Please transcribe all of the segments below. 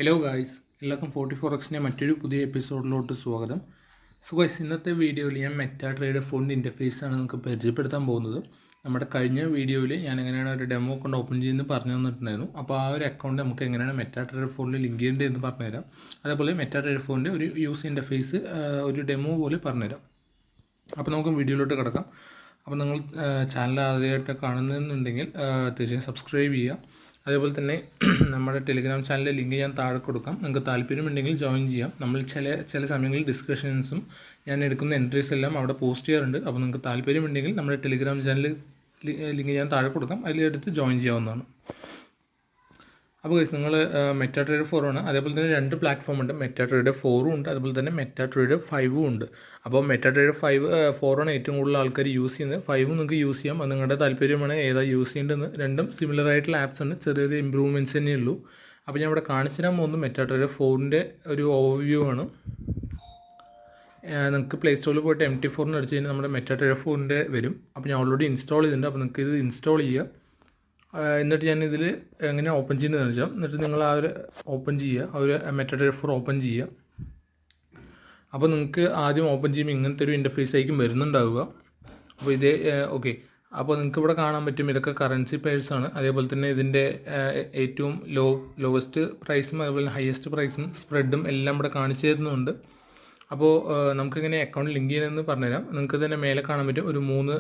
Hello guys, എല്ലാവർക്കും 44Xൻ്റെ മറ്റൊരു പുതിയ എപ്പിസോഡിലോട്ട് സ്വാഗതം. സോ ഗൈസ്, ഇന്നത്തെ വീഡിയോയിൽ ഞാൻ മെറ്റാ ട്രേഡ് ഫോണിൻ്റെ ഇൻ്റർഫേസാണ് നിങ്ങൾക്ക് പരിചയപ്പെടുത്താൻ പോകുന്നത്. നമ്മുടെ കഴിഞ്ഞ വീഡിയോയിൽ ഞാൻ എങ്ങനെയാണ് ഒരു ഡെമോ കൊണ്ട് ഓപ്പൺ ചെയ്യുന്നത് പറഞ്ഞു തന്നിട്ടുണ്ടായിരുന്നു. അപ്പോൾ ആ ഒരു അക്കൗണ്ട് നമുക്ക് എങ്ങനെയാണ് മെറ്റാ ട്രേഡ് ഫോണിൽ ലിങ്ക് ചെയ്യേണ്ടതെന്ന് പറഞ്ഞുതരാം. അതേപോലെ മെറ്റാ ട്രേഡ് ഫോണിൻ്റെ ഒരു യൂസ് ഇൻ്റർഫേസ് ഒരു ഡെമോ പോലെ പറഞ്ഞുതരാം. അപ്പോൾ നമുക്ക് വീഡിയോയിലോട്ട് കിടക്കാം. അപ്പോൾ നിങ്ങൾ ചാനൽ ആദ്യമായിട്ട് കാണുന്നുണ്ടെങ്കിൽ തീർച്ചയായും സബ്സ്ക്രൈബ് ചെയ്യുക. അതേപോലെ തന്നെ നമ്മുടെ ടെലിഗ്രാം ചാനലിലെ ലിങ്ക് ഞാൻ താഴെ കൊടുക്കാം. നിങ്ങൾക്ക് താല്പര്യമുണ്ടെങ്കിൽ ജോയിൻ ചെയ്യാം. നമ്മൾ ചില സമയങ്ങളിൽ ഡിസ്കഷൻസും ഞാൻ എടുക്കുന്ന എൻട്രീസ് എല്ലാം അവിടെ പോസ്റ്റ് ചെയ്യാറുണ്ട്. അപ്പോൾ നിങ്ങൾക്ക് താല്പര്യമുണ്ടെങ്കിൽ നമ്മുടെ ടെലിഗ്രാം ചാനൽ ലിങ്ക് ഞാൻ താഴെ കൊടുക്കാം, അതിലെടുത്ത് ജോയിൻ ചെയ്യാവുന്നതാണ്. അപ്പോൾ ഗൈസ്, നിങ്ങൾ മെറ്റാ ട്രേഡ് 4 ആണ്. അതേപോലെ തന്നെ 2 പ്ലാറ്റ്ഫോം ഉണ്ട്. മെറ്റാ ട്രേഡ് 4 ഉണ്ട്, അതുപോലെ തന്നെ മെറ്റാ ട്രേഡ് 5 ഉണ്ട്. അപ്പോൾ മെറ്റാ ട്രേഡ് 4 ആണ് ഏറ്റവും കൂടുതൽ ആൾക്കാർ യൂസ് ചെയ്യുന്നത്. 5 നിങ്ങൾക്ക് യൂസ് ചെയ്യാം, അത് നിങ്ങളുടെ താല്പര്യമാണ് ഏതാ യൂസ് ചെയ്യേണ്ടതെന്ന്. രണ്ടും സിമിലർ ആയിട്ടുള്ള ആപ്സ് ആണ്, ചെറിയൊരു ഇമ്പ്രൂവ്മെൻറ്റ്സ് തന്നെ ഉള്ളൂ. അപ്പോൾ ഞാൻ ഇവിടെ കാണിച്ചു തരാൻ പോകുന്നത് മെറ്റാ ട്രേഡ് 4ൻ്റെ ഒരു ഓവർവ്യൂ ആണ്. നിങ്ങൾക്ക് പ്ലേ സ്റ്റോറിൽ പോയിട്ട് MT4 അടിച്ച് കഴിഞ്ഞാൽ നമ്മുടെ മെറ്റാ ട്രേഡ് 4ൻ്റെ വരും. അപ്പോൾ ഞാൻ ഓൾറെഡി ഇൻസ്റ്റാൾ ചെയ്തിട്ടുണ്ട്. അപ്പോൾ നിങ്ങൾക്ക് ഇത് ഇൻസ്റ്റാൾ ചെയ്യുക. എന്നിട്ട് ഞാനിതിൽ എങ്ങനെ ഓപ്പൺ ചെയ്യുന്നതെന്ന് വെച്ചാൽ, എന്നിട്ട് നിങ്ങൾ ആ ഒരു ഓപ്പൺ ചെയ്യുക, ആ ഒരു മെറ്റാ ട്രേഡ് 4 ഓപ്പൺ ചെയ്യുക. അപ്പോൾ നിങ്ങൾക്ക് ആദ്യം ഓപ്പൺ ചെയ്യുമ്പോൾ ഇങ്ങനത്തെ ഒരു ഇൻ്റർഫേസ് ആയിരിക്കും വരുന്നുണ്ടാവുക. അപ്പോൾ ഇതേ ഓക്കെ. അപ്പോൾ നിങ്ങൾക്ക് ഇവിടെ കാണാൻ പറ്റും, ഇതൊക്കെ കറൻസി പെയർസാണ്. അതേപോലെ തന്നെ ഇതിൻ്റെ ഏറ്റവും ലോവസ്റ്റ് പ്രൈസും അതുപോലെ ഹയസ്റ്റ് പ്രൈസും സ്പ്രെഡും എല്ലാം ഇവിടെ കാണിച്ചു തരുന്നുണ്ട്. അപ്പോൾ നമുക്കിങ്ങനെ അക്കൗണ്ട് ലിങ്ക് ചെയ്യണമെന്ന് പറഞ്ഞുതരാം. നിങ്ങൾക്ക് തന്നെ മേലെ കാണാൻ പറ്റും, ഒരു 3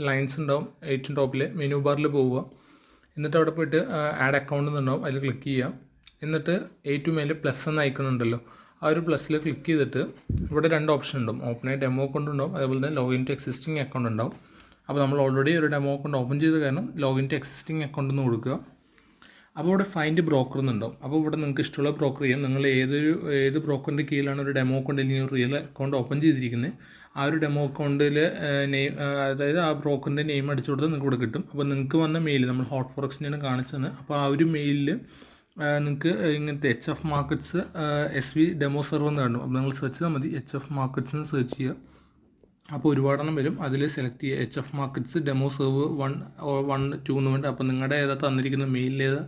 ലൈൻസ് ഉണ്ടാവും. ഏറ്റവും ടോപ്പിൽ മെനു ബാറിൽ പോവുക. എന്നിട്ട് അവിടെ പോയിട്ട് ആഡ് അക്കൗണ്ട് എന്നുണ്ടാവും, അതിൽ ക്ലിക്ക് ചെയ്യുക. എന്നിട്ട് ഏറ്റവും മേലെ പ്ലസ് എന്ന ഐക്കൺ ഉണ്ടല്ലോ, ആ ഒരു പ്ലസ്സിൽ ക്ലിക്ക് ചെയ്തിട്ട് ഇവിടെ 2 ഓപ്ഷൻ ഉണ്ടാവും. ഓപ്പൺ ആയി ഡെമോ അക്കൗണ്ട് ഉണ്ടാവും, അതേപോലെ തന്നെ ലോഗിൻ ടു എക്സിസ്റ്റിംഗ് അക്കൗണ്ട് ഉണ്ടാവും. അപ്പോൾ നമ്മൾ ഓൾറെഡി ഒരു ഡെമോ അക്കൗണ്ട് ഓപ്പൺ ചെയ്ത കാരണം ലോഗിൻ ടു എക്സിസ്റ്റിംഗ് അക്കൗണ്ട് എന്ന് കൊടുക്കുക. അപ്പോൾ ഇവിടെ ഫൈൻഡ് ബ്രോക്കർ എന്നുണ്ടാവും. അപ്പോൾ ഇവിടെ നിങ്ങൾക്ക് ഇഷ്ടമുള്ള ബ്രോക്കർ ചെയ്യാം. നിങ്ങൾ ഏത് ബ്രോക്കറിൻ്റെ കീഴിലാണ് ഒരു ഡെമോ അക്കൗണ്ട് അല്ലെങ്കിൽ ഒരു റിയൽ അക്കൗണ്ട് ഓപ്പൺ ചെയ്തിരിക്കുന്നത്, ആ ഒരു ഡെമോ അക്കൗണ്ടിൽ നെയിം, അതായത് ആ ബ്രോക്കറിൻ്റെ നെയിം അടിച്ചു കൊടുത്താൽ നിങ്ങൾക്ക് ഇവിടെ കിട്ടും. അപ്പോൾ നിങ്ങൾക്ക് വന്ന മെയിൽ നമ്മൾ ഹോട്ട് ഫോറക്സിനെയാണ് കാണിച്ചത്. അപ്പോൾ ആ ഒരു മെയിലിൽ നിങ്ങൾക്ക് ഇങ്ങനത്തെ HF markets SV demo server എന്ന് കാണും. അപ്പോൾ നിങ്ങൾ സെർച്ച് ചെയ്താൽ മതി, HF മാർക്കറ്റ്സ് എന്ന് സെർച്ച് ചെയ്യുക. അപ്പോൾ ഒരുപാടെണ്ണം വരും, അതിൽ സെലക്ട് ചെയ്യുക HF markets demo serve 1 or 1, 2 എന്ന് വേണ്ട. അപ്പോൾ നിങ്ങളുടെ ഏതാ തന്നിരിക്കുന്ന മെയിലേതാ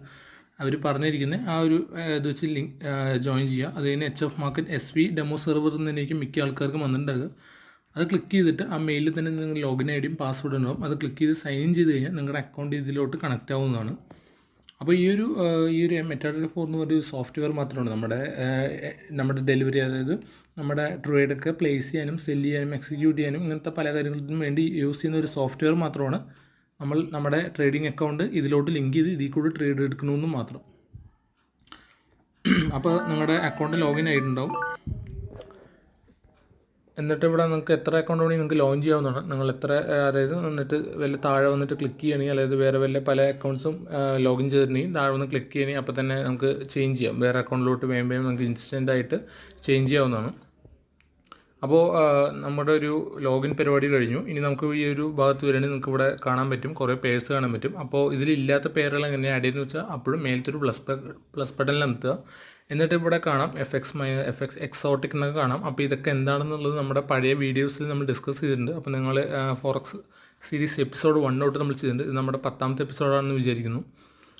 അവർ പറഞ്ഞിരിക്കുന്നത് ആ ഒരു ഇത് വെച്ച് ലിങ്ക് ജോയിൻ ചെയ്യുക. അത് കഴിഞ്ഞ് HF market SV demo server എന്നതിലേക്ക് മിക്ക ആൾക്കാർക്കും വന്നിട്ടുണ്ടാകുക. അത് ക്ലിക്ക് ചെയ്തിട്ട് ആ മെയിലിൽ തന്നെ നിങ്ങൾ ലോഗിൻ ഐഡിയും പാസ്വേഡ് ഉണ്ടാവും. അത് ക്ലിക്ക് ചെയ്ത് സൈൻ ഇൻ ചെയ്ത് കഴിഞ്ഞാൽ നിങ്ങളുടെ അക്കൗണ്ട് ഇതിലോട്ട് കണക്റ്റ് ആവുന്നതാണ്. അപ്പോൾ ഈ ഒരു മെറ്റാ ട്രേഡ് 4 എന്ന് പറഞ്ഞൊരു സോഫ്റ്റ്വെയർ മാത്രമാണ് നമ്മുടെ ഡെലിവറി, അതായത് നമ്മുടെ ട്രേഡൊക്കെ പ്ലേസ് ചെയ്യാനും സെല് ചെയ്യാനും എക്സിക്യൂട്ട് ചെയ്യാനും ഇങ്ങനത്തെ പല കാര്യങ്ങൾക്കും വേണ്ടി യൂസ് ചെയ്യുന്ന ഒരു സോഫ്റ്റ്വെയർ മാത്രമാണ്. നമ്മുടെ ട്രേഡിംഗ് അക്കൗണ്ട് ഇതിലോട്ട് ലിങ്ക് ചെയ്ത് ഇതിൽ കൂടി ട്രേഡ് എടുക്കണമെന്ന് മാത്രം. അപ്പോൾ നിങ്ങളുടെ അക്കൗണ്ട് ലോഗിൻ ആയിട്ടുണ്ടാവും. എന്നിട്ട് ഇവിടെ നിങ്ങൾക്ക് എത്ര അക്കൗണ്ട് വേണമെങ്കിൽ നിങ്ങൾക്ക് ലോഗിൻ ചെയ്യാവുന്നതാണ്. നിങ്ങൾ അതായത് എന്നിട്ട് വല്ല താഴെ വന്നിട്ട് ക്ലിക്ക് ചെയ്യണമെങ്കിൽ, അതായത് വേറെ പല അക്കൗണ്ട്സും ലോഗിൻ ചെയ്തിട്ടുണ്ടെങ്കിൽ താഴെ വന്ന് ക്ലിക്ക് ചെയ്യണമെങ്കിൽ അപ്പോൾ തന്നെ നമുക്ക് ചേഞ്ച് ചെയ്യാം. വേറെ അക്കൗണ്ടിലോട്ട് വേഗം നമുക്ക് ഇൻസ്റ്റൻ്റായിട്ട് ചേഞ്ച് ചെയ്യാവുന്നതാണ്. അപ്പോൾ നമ്മുടെ ഒരു ലോഗിൻ പരിപാടി കഴിഞ്ഞു. ഇനി നമുക്ക് ഈ ഒരു ഭാഗത്ത് വരികയാണെങ്കിൽ നിങ്ങൾക്ക് ഇവിടെ കാണാൻ പറ്റും, കുറേ പേഴ്സ് കാണാൻ പറ്റും. അപ്പോൾ ഇതിലില്ലാത്ത പേരുകൾ എങ്ങനെയാണ് ആഡ് ചെയ്യുന്നത് വെച്ചാൽ, അപ്പോഴും മേലത്തെ ഒരു പ്ലസ് ബട്ടണിൽ അമർത്തുക. എന്നിട്ട് ഇവിടെ കാണാം FX എക്സോട്ടിക് എന്നൊക്കെ കാണാം. അപ്പോൾ ഇതൊക്കെ എന്താണെന്നുള്ളത് നമ്മുടെ പഴയ വീഡിയോസിൽ നമ്മൾ ഡിസ്കസ് ചെയ്തിട്ടുണ്ട്. അപ്പോൾ നിങ്ങൾ ഫോറക്സ് സീരീസ് എപ്പിസോഡ് 1 തൊട്ട് നമ്മൾ ചെയ്തിട്ടുണ്ട്. ഇത് നമ്മുടെ 10ാമത്തെ എപ്പിസോഡാണെന്ന് വിചാരിക്കുന്നു.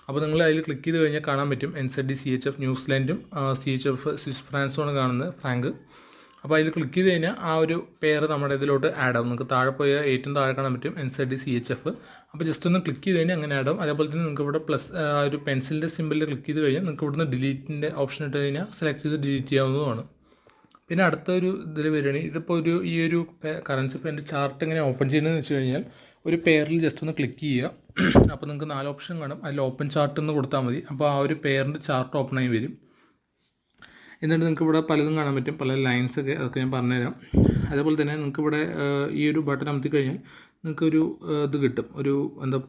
അപ്പോൾ നിങ്ങൾ അതിൽ ക്ലിക്ക് ചെയ്ത് കഴിഞ്ഞാൽ കാണാൻ പറ്റും NZD CHF ന്യൂസിലാൻഡും CHF സ്വിസ് ഫ്രാൻസുമാണ് കാണുന്നത്, ഫ്രാങ്ക്. അപ്പോൾ അതിൽ ക്ലിക്ക് ചെയ്ത് കഴിഞ്ഞാൽ ആ ഒരു പേര് നമ്മുടെ ഇതിലോട്ട് ആഡ് ആവും. നിങ്ങൾക്ക് താഴെ പോയാൽ ഏറ്റവും താഴെ കാണാൻ പറ്റും NZD CHF. അപ്പോൾ ജസ്റ്റ് ഒന്ന് ക്ലിക്ക് ചെയ്ത് കഴിഞ്ഞാൽ അങ്ങനെ ആഡ് ആവും. അതേപോലെ തന്നെ നിങ്ങൾക്ക് ഇവിടെ പ്ലസ് ഒരു പെൻസിലിൻ്റെ സിമ്പിളിൽ ക്ലിക്ക് ചെയ്ത് കഴിഞ്ഞാൽ നിങ്ങൾക്ക് ഇവിടുന്ന് ഡിലീറ്റിൻ്റെ ഓപ്ഷൻ ഇട്ട് കഴിഞ്ഞാൽ സെലക്ട് ചെയ്ത് ഡിലീറ്റ് ചെയ്യാവുന്നതാണ്. പിന്നെ അടുത്തൊരു ഇതിൽ വരികയാണെങ്കിൽ, ഇതിപ്പോൾ ഈ ഒരു കറൻസി പെയറിൻ്റെ ചാർട്ട് എങ്ങനെ ഓപ്പൺ ചെയ്യുന്നതെന്ന് വെച്ച് കഴിഞ്ഞാൽ, ഒരു പെയറിൽ ജസ്റ്റ് ഒന്ന് ക്ലിക്ക് ചെയ്യുക. അപ്പോൾ നിങ്ങൾക്ക് 4 ഓപ്ഷൻ കാണും. അതിൽ ഓപ്പൺ ചാർട്ട് എന്ന് കൊടുത്താൽ മതി. അപ്പോൾ ആ ഒരു പെയറിൻ്റെ ചാർട്ട് ഓപ്പൺ ആയി വരും. എന്നിട്ട് നിങ്ങൾക്ക് ഇവിടെ പലതും കാണാൻ പറ്റും, പല ലൈൻസൊക്കെ, അതൊക്കെ ഞാൻ പറഞ്ഞുതരാം. അതേപോലെ തന്നെ നിങ്ങൾക്ക് ഇവിടെ ഈ ഒരു ബട്ടൺ അമർത്തി കഴിഞ്ഞാൽ നിങ്ങൾക്കൊരു ഇത് കിട്ടും, ഒരു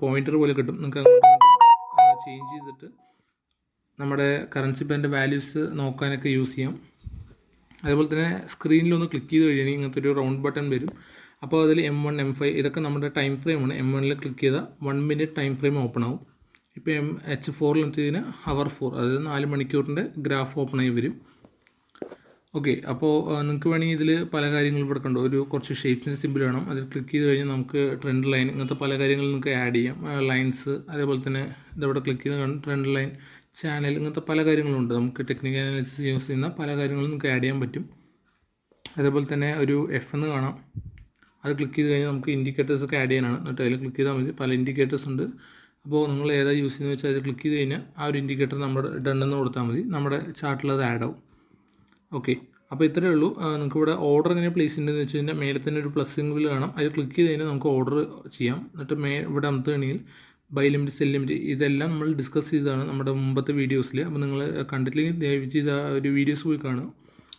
പോയിൻ്റർ പോലെ കിട്ടും. നിങ്ങൾക്ക് അങ്ങോട്ട് ചേഞ്ച് ചെയ്തിട്ട് നമ്മുടെ കറൻസി പെയറിൻ്റെ വാല്യൂസ് നോക്കാനൊക്കെ യൂസ് ചെയ്യാം. അതേപോലെ തന്നെ സ്ക്രീനിലൊന്ന് ക്ലിക്ക് ചെയ്ത് കഴിയുകയാണെങ്കിൽ ഇങ്ങനത്തെ ഒരു റൗണ്ട് ബട്ടൺ വരും. അപ്പോൾ അതിൽ M1 M5 ഇതൊക്കെ നമ്മുടെ ടൈം ഫ്രെയിമാണ്. M1ൽ ക്ലിക്ക് ചെയ്താൽ 1 മിനിറ്റ് ടൈം ഫ്രെയിം ഓപ്പൺ ആവും. ഇപ്പോൾ H4 കഴിഞ്ഞാൽ ഹവർ 4, അതായത് 4 മണിക്കൂറിൻ്റെ ഗ്രാഫ് ഓപ്പൺ ആയി വരും. ഓക്കെ. അപ്പോൾ നിങ്ങൾക്ക് വേണമെങ്കിൽ ഇതിൽ പല കാര്യങ്ങളും ഇവിടെ കണ്ടോ, കുറച്ച് ഷേപ്സിൻ്റെ സിമ്പിൾ വേണം. അതിൽ ക്ലിക്ക് ചെയ്ത് കഴിഞ്ഞാൽ നമുക്ക് ട്രെൻഡ് ലൈൻ ഇങ്ങനത്തെ പല കാര്യങ്ങളും നിങ്ങൾക്ക് ആഡ് ചെയ്യാം. ലൈൻസ്, അതേപോലെ തന്നെ ഇതവിടെ ക്ലിക്ക് ചെയ്ത് ട്രെൻഡ് ലൈൻ ചാനൽ, ഇങ്ങനത്തെ പല കാര്യങ്ങളുണ്ട്. നമുക്ക് ടെക്നിക്കൽ അനാലിസിസ് യൂസ് ചെയ്യുന്ന പല കാര്യങ്ങളും നമുക്ക് ആഡ് ചെയ്യാൻ പറ്റും. അതേപോലെ തന്നെ ഒരു F എന്ന് കാണാം, അത് ക്ലിക്ക് ചെയ്ത് കഴിഞ്ഞാൽ നമുക്ക് ഇൻഡിക്കേറ്റേഴ്സൊക്കെ ആഡ് ചെയ്യാനാണ്. എന്നിട്ട് അതിൽ ക്ലിക്ക് ചെയ്താൽ മതി. പല ഇൻഡിക്കേറ്റേഴ്സ് ഉണ്ട്. അപ്പോൾ നിങ്ങൾ ഏതാ യൂസ് ചെയ്യുന്നത് വെച്ചാൽ അത് ക്ലിക്ക് ചെയ്ത് കഴിഞ്ഞാൽ ആ ഒരു ഇൻഡിക്കേറ്റർ നമ്മുടെ ഡണ്ണെന്ന് കൊടുത്താൽ മതി, നമ്മുടെ ചാർട്ടിൽ അത് ആഡ് ആവും. ഓക്കെ, അപ്പോൾ ഇത്രയേ ഉള്ളൂ. നിങ്ങൾക്ക് ഇവിടെ ഓർഡർ എങ്ങനെ പ്ലേസ് ചെയ്യുന്നതെന്ന് വെച്ച് കഴിഞ്ഞാൽ മേലെ തന്നെ ഒരു പ്ലസ് സിംബിൾ കാണാം, അത് ക്ലിക്ക് ചെയ്ത് കഴിഞ്ഞാൽ നമുക്ക് ഓർഡർ ചെയ്യാം. എന്നിട്ട് ഇവിടെ അമത്തുകയാണെങ്കിൽ ബൈ ലിമിറ്റ്, സെൽ ലിമിറ്റ് ഇതെല്ലാം നമ്മൾ ഡിസ്കസ് ചെയ്തതാണ് നമ്മുടെ മുമ്പത്തെ വീഡിയോസിൽ. അപ്പോൾ നിങ്ങൾ കണ്ടിട്ടില്ലെങ്കിൽ ദയവ് ചെയ്ത് ആ ഒരു വീഡിയോസ് പോയി കാണുക.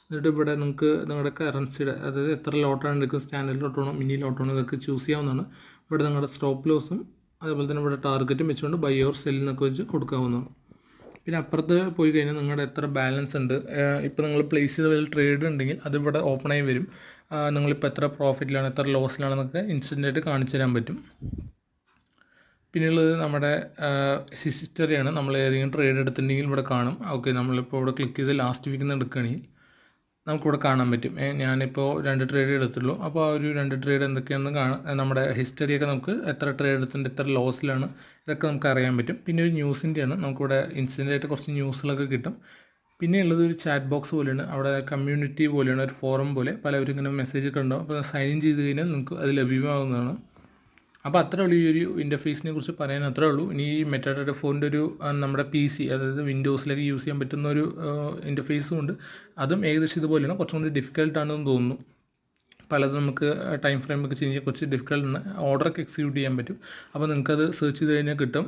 എന്നിട്ട് ഇവിടെ നിങ്ങൾക്ക് നിങ്ങളുടെ കറൻസിയുടെ, അതായത് എത്ര ലോട്ടാണ് എടുക്കുന്നത്, സ്റ്റാൻഡേർഡ് ലോട്ടാണോ മിനി ലോട്ടാണോ, ഇതൊക്കെ ചൂസ് ചെയ്യാവുന്നതാണ്. ഇവിടെ നിങ്ങളുടെ സ്റ്റോപ്പ് ലോസും അതേപോലെ തന്നെ ഇവിടെ ടാർഗറ്റും വെച്ചുകൊണ്ട് ബൈ ഓർ സെൽ എന്നൊക്കെ വെച്ച് കൊടുക്കാവുന്നതാണ്. പിന്നെ അപ്പുറത്ത് പോയി കഴിഞ്ഞാൽ നിങ്ങളുടെ എത്ര ബാലൻസ് ഉണ്ട്, ഇപ്പോൾ നിങ്ങൾ പ്ലേസ് ചെയ്ത വലിയ ട്രേഡ് ഉണ്ടെങ്കിൽ അതിവിടെ ഓപ്പണായി വരും. നിങ്ങളിപ്പോൾ എത്ര പ്രോഫിറ്റിലാണ് എത്ര ലോസിലാണെന്നൊക്കെ ഇൻസ്റ്റൻ്റായിട്ട് കാണിച്ചു തരാൻ പറ്റും. പിന്നെയുള്ളത് നമ്മുടെ ഹിസ്റ്ററിയാണ്. നമ്മൾ ഏതെങ്കിലും ട്രേഡ് എടുത്തിട്ടുണ്ടെങ്കിൽ ഇവിടെ കാണും. ഓക്കെ, നമ്മളിപ്പോൾ ഇവിടെ ക്ലിക്ക് ചെയ്ത് ലാസ്റ്റ് വീക്കിൽ നിന്ന് എടുക്കുകയാണെങ്കിൽ നമുക്കിവിടെ കാണാൻ പറ്റും. ഞാനിപ്പോൾ 2 ട്രേഡ് എടുത്തുള്ളൂ. അപ്പോൾ ആ ഒരു 2 ട്രേഡ് എന്തൊക്കെയാണെന്ന് കാണാം. നമ്മുടെ ഹിസ്റ്ററിയൊക്കെ നമുക്ക് എത്ര ട്രേഡ് എടുത്തിട്ടുണ്ട്, എത്ര ലോസിലാണ്, ഇതൊക്കെ നമുക്ക് അറിയാൻ പറ്റും. പിന്നെ ഒരു ന്യൂസിൻ്റെയാണ്, നമുക്കിവിടെ ഇൻസ്റ്റൻ്റായിട്ട് കുറച്ച് ന്യൂസുകളൊക്കെ കിട്ടും. പിന്നെ ഉള്ളത് ഒരു ചാറ്റ് ബോക്സ് പോലെയാണ്, അവിടെ കമ്മ്യൂണിറ്റി പോലെയാണ്, ഒരു ഫോറം പോലെ പലവരും ഇങ്ങനെ മെസ്സേജ് ഒക്കെ ഉണ്ടാവും. അപ്പോൾ സൈൻ ഇൻ ചെയ്ത് കഴിഞ്ഞാൽ നിങ്ങൾക്ക് അത് ലഭ്യമാകുന്നതാണ്. അപ്പോൾ അത്രേ ഉള്ളൂ ഈ ഒരു ഇൻ്റർഫേസിനെ കുറിച്ച് പറയാൻ, അത്രേ ഉള്ളൂ. ഇനി ഈ മെറ്റാഡാറ്റ ഫോണിൻ്റെ ഒരു നമ്മുടെ PC, അതായത് വിൻഡോസിലേക്ക് യൂസ് ചെയ്യാൻ പറ്റുന്ന ഒരു ഇൻ്റർഫേസും ഉണ്ട്. അതും ഏകദേശം ഇതുപോലെയാണ്, കുറച്ചും കൂടി ഡിഫിക്കൽട്ടാണെന്ന് തോന്നുന്നു. പലതും നമുക്ക് ടൈം ഫ്രെയിം ഒക്കെ ചേഞ്ച് ചെയ്യാൻ കുറച്ച് ഡിഫിക്കൽട്ടാണ്. ഓർഡറൊക്കെ എക്സിക്യൂട്ട് ചെയ്യാൻ പറ്റും. അപ്പോൾ നിങ്ങൾക്കത് സെർച്ച് ചെയ്ത് കഴിഞ്ഞാൽ കിട്ടും.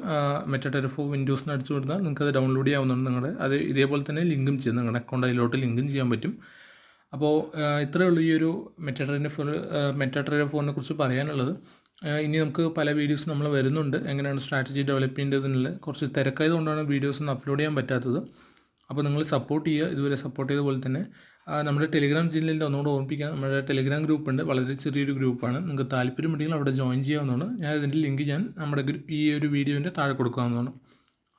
മെറ്റാഡാറ്റ ഫോർ വിൻഡോസിന് അടിച്ചു കൊടുത്താൽ നിങ്ങൾക്കത് ഡൗൺലോഡ് ചെയ്യാവുന്നതാണ്. നിങ്ങളുടെ അത് ഇതേപോലെ തന്നെ ലിങ്കും ചെയ്യും, നിങ്ങളുടെ അക്കൗണ്ട് അതിലോട്ട് ലിങ്കും ചെയ്യാൻ പറ്റും. അപ്പോൾ ഇത്രയേ ഉള്ളൂ ഈ ഒരു മെറ്റാഡാറ്റ ഫോണിനെ കുറിച്ച് പറയാനുള്ളത്. ഇനി നമുക്ക് പല വീഡിയോസ് നമ്മൾ വരുന്നുണ്ട്, എങ്ങനെയാണ് സ്ട്രാറ്റജി ഡെവലപ്പ് ചെയ്യേണ്ടതെന്നുള്ള. കുറച്ച് തിരക്കായതുകൊണ്ടാണ് വീഡിയോസ് ഒന്നും അപ്ലോഡ് ചെയ്യാൻ പറ്റാത്തത്. അപ്പോൾ നിങ്ങൾ സപ്പോർട്ട് ചെയ്യുക, ഇതുവരെ സപ്പോർട്ട് ചെയ്ത പോലെ തന്നെ. നമ്മുടെ ടെലിഗ്രാം ചാനലിൻ്റെ ഒന്നുകൂടെ ഓർമ്മിപ്പിക്കാം, നമ്മുടെ ടെലിഗ്രാം ഗ്രൂപ്പുണ്ട്, വളരെ ചെറിയൊരു ഗ്രൂപ്പാണ്. നിങ്ങൾക്ക് താല്പര്യമുണ്ടെങ്കിൽ അവിടെ ജോയിൻ ചെയ്യാവുന്നതാണ്. ഞാൻ ഇതിൻ്റെ ലിങ്ക് നമ്മുടെ ഈ ഒരു വീഡിയോൻ്റെ താഴെ കൊടുക്കാവുന്നതാണ്.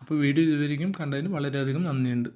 അപ്പോൾ വീഡിയോ ഇതുവരെയും കണ്ടതിന് വളരെയധികം നന്ദിയുണ്ട്.